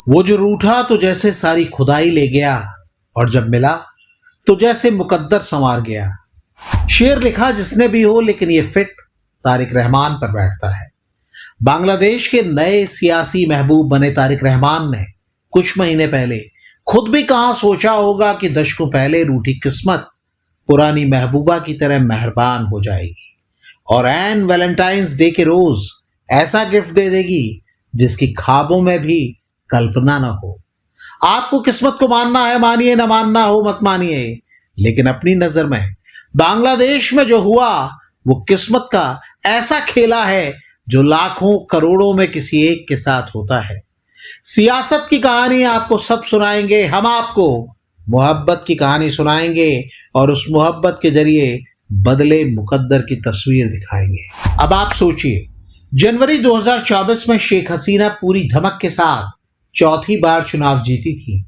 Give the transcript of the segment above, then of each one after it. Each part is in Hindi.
वो जो रूठा तो जैसे सारी खुदाई ले गया, और जब मिला तो जैसे मुकद्दर संवार गया। शेर लिखा जिसने भी हो, लेकिन ये फिट तारिक रहमान पर बैठता है। बांग्लादेश के नए सियासी महबूब बने तारिक रहमान ने कुछ महीने पहले खुद भी कहां सोचा होगा कि दशकों पहले रूठी किस्मत पुरानी महबूबा की तरह मेहरबान हो जाएगी और एन वैलेंटाइंस डे के रोज ऐसा गिफ्ट दे देगी जिसकी ख्वाबों में भी कल्पना न हो। आपको किस्मत को मानना है मानिए, ना मानना हो मत मानिए, लेकिन अपनी नजर में बांग्लादेश में जो हुआ वो किस्मत का ऐसा खेला है जो लाखों करोड़ों में किसी एक के साथ होता है। सियासत की कहानी आपको सब सुनाएंगे, हम आपको मोहब्बत की कहानी सुनाएंगे और उस मोहब्बत के जरिए बदले मुकद्दर की तस्वीर दिखाएंगे। अब आप सोचिए, जनवरी 2024 में शेख हसीना पूरी धमक के साथ चौथी बार चुनाव जीती थी।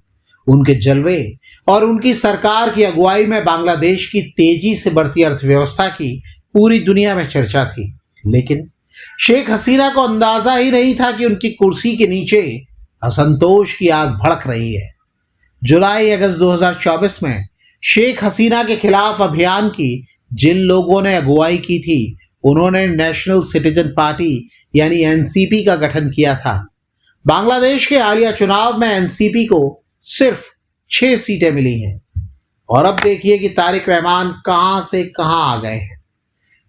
उनके जलवे और उनकी सरकार की अगुवाई में बांग्लादेश की तेजी से बढ़ती अर्थव्यवस्था की पूरी दुनिया में चर्चा थी। लेकिन शेख हसीना को अंदाजा ही नहीं था कि उनकी कुर्सी के नीचे असंतोष की आग भड़क रही है। जुलाई अगस्त 2024 में शेख हसीना के खिलाफ अभियान की जिन लोगों ने अगुवाई की थी, उन्होंने नेशनल सिटीजन पार्टी यानी एनसीपी का गठन किया था। बांग्लादेश के हालिया चुनाव में एनसीपी को सिर्फ 6 सीटें मिली हैं और अब देखिए कि तारिक रहमान कहां से कहां आ गए हैं।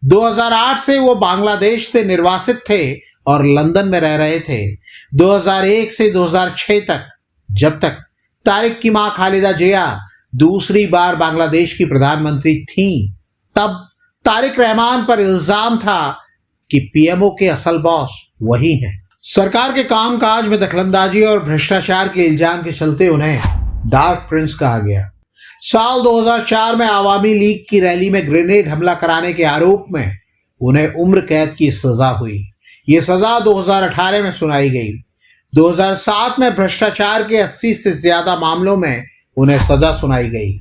2008 से वो बांग्लादेश से निर्वासित थे और लंदन में रह रहे थे। 2001 से 2006 तक, जब तक तारिक की मां खालिदा जिया दूसरी बार बांग्लादेश की प्रधानमंत्री थीं, तब तारिक रहमान पर इल्जाम था कि पीएमओ के असल बॉस वही हैं। सरकार के कामकाज में दखलंदाजी और भ्रष्टाचार के इल्जाम के चलते उन्हें डार्क प्रिंस कहा गया। साल 2004 में आवामी लीग की रैली में ग्रेनेड हमला कराने के आरोप में उन्हें उम्र कैद की सजा हुई। ये सजा 2018 में सुनाई गई। 2007 में भ्रष्टाचार के 80 से ज्यादा मामलों में उन्हें सजा सुनाई गई।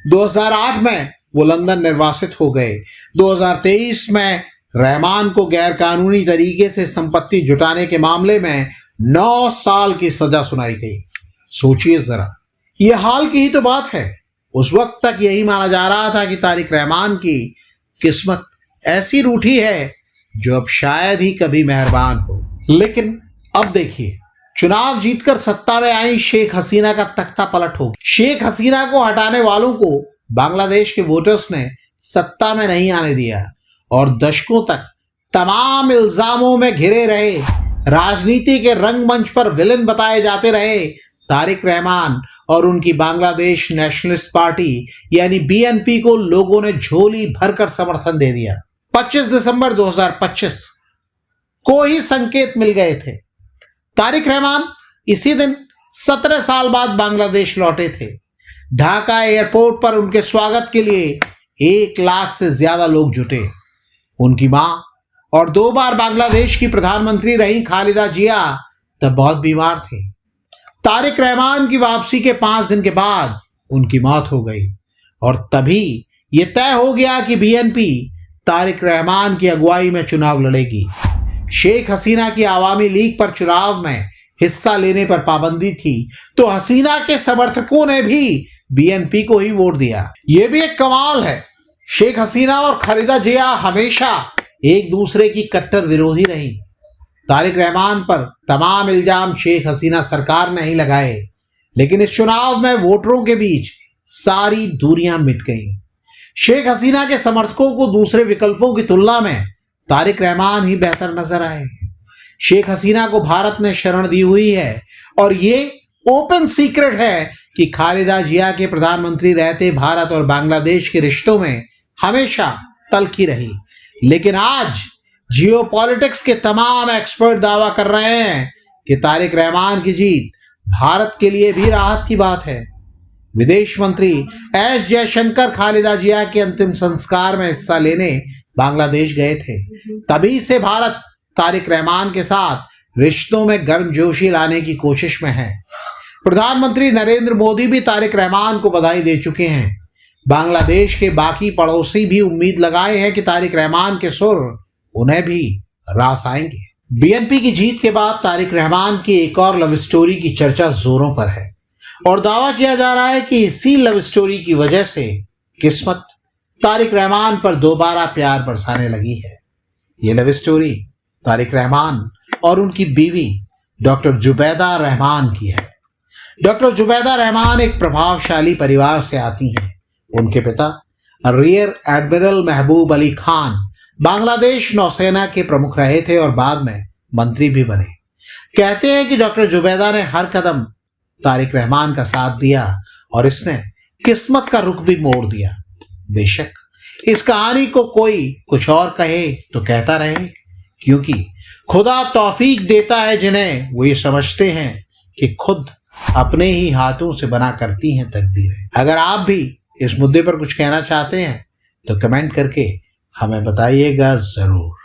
2008 में वो लंदन निर्वासित हो गए। 2023 में रहमान को गैरकानूनी तरीके से संपत्ति जुटाने के मामले में 9 साल की सजा सुनाई गई। सोचिए जरा, ये हाल की ही तो बात है। उस वक्त तक यही माना जा रहा था कि तारिक रहमान की किस्मत ऐसी रूठी है जो अब शायद ही कभी मेहरबान हो। लेकिन अब देखिए, चुनाव जीतकर सत्ता में आई शेख हसीना का तख्ता पलट हो गया। शेख हसीना को हटाने वालों को बांग्लादेश के वोटर्स ने सत्ता में नहीं आने दिया और दशकों तक तमाम इल्जामों में घिरे रहे, राजनीति के रंगमंच पर विलेन बताए जाते रहे तारिक रहमान और उनकी बांग्लादेश नेशनलिस्ट पार्टी यानी बीएनपी को लोगों ने झोली भरकर समर्थन दे दिया। 25 दिसंबर 2025 को ही संकेत मिल गए थे। तारिक रहमान इसी दिन 17 साल बाद बांग्लादेश लौटे थे। ढाका एयरपोर्ट पर उनके स्वागत के लिए 1 लाख से ज्यादा लोग जुटे। उनकी मां और 2 बार बांग्लादेश की प्रधानमंत्री रही खालिदा जिया तब बहुत बीमार थे। तारिक रहमान की वापसी के 5 दिन के बाद उनकी मौत हो गई और तभी यह तय हो गया कि बीएनपी तारिक रहमान की अगुवाई में चुनाव लड़ेगी। शेख हसीना की आवामी लीग पर चुनाव में हिस्सा लेने पर पाबंदी थी, तो हसीना के समर्थकों ने भी बीएनपी को ही वोट दिया। यह भी एक कमाल है। शेख हसीना और खालिदा जिया हमेशा एक दूसरे की कट्टर विरोधी रही। तारिक रहमान पर तमाम इल्जाम शेख हसीना सरकार ने ही लगाए, लेकिन इस चुनाव में वोटरों के बीच सारी दूरियां मिट गईं। शेख हसीना के समर्थकों को दूसरे विकल्पों की तुलना में तारिक रहमान ही बेहतर नजर आए। शेख हसीना को भारत ने शरण दी हुई है और ये ओपन सीक्रेट है कि खालिदा जिया के प्रधानमंत्री रहते भारत और बांग्लादेश के रिश्तों में हमेशा तल्खी रही। लेकिन आज जियोपॉलिटिक्स के तमाम एक्सपर्ट दावा कर रहे हैं कि तारिक रहमान की जीत भारत के लिए भी राहत की बात है। विदेश मंत्री एस जयशंकर खालिदा जिया के अंतिम संस्कार में हिस्सा लेने बांग्लादेश गए थे। तभी से भारत तारिक रहमान के साथ रिश्तों में गर्मजोशी लाने की कोशिश में है। प्रधानमंत्री नरेंद्र मोदी भी तारिक रहमान को बधाई दे चुके हैं। बांग्लादेश के बाकी पड़ोसी भी उम्मीद लगाए हैं कि तारिक रहमान के सुर उन्हें भी रास आएंगे। बीएनपी की जीत के बाद तारिक रहमान की एक और लव स्टोरी की चर्चा जोरों पर है और दावा किया जा रहा है कि इसी लव स्टोरी की वजह से किस्मत तारिक रहमान पर दोबारा प्यार बरसाने लगी है। ये लव स्टोरी तारिक रहमान और उनकी बीवी डॉक्टर जुबैदा रहमान की है। डॉक्टर जुबैदा रहमान एक प्रभावशाली परिवार से आती हैं। उनके पिता रियर एडमिरल महबूब अली खान बांग्लादेश नौसेना के प्रमुख रहे थे और बाद में मंत्री भी बने। कहते हैं कि डॉक्टर जुबैदा ने हर कदम तारिक रहमान का साथ दिया और इसने किस्मत का रुख भी मोड़ दिया। बेशक इस कहानी को कोई कुछ और कहे तो कहता रहे, क्योंकि खुदा तौफीक देता है जिन्हें वो ये समझते हैं कि खुद अपने ही हाथों से बना करती हैं तकदीरें। अगर आप भी इस मुद्दे पर कुछ कहना चाहते हैं तो कमेंट करके हमें बताइएगा जरूर।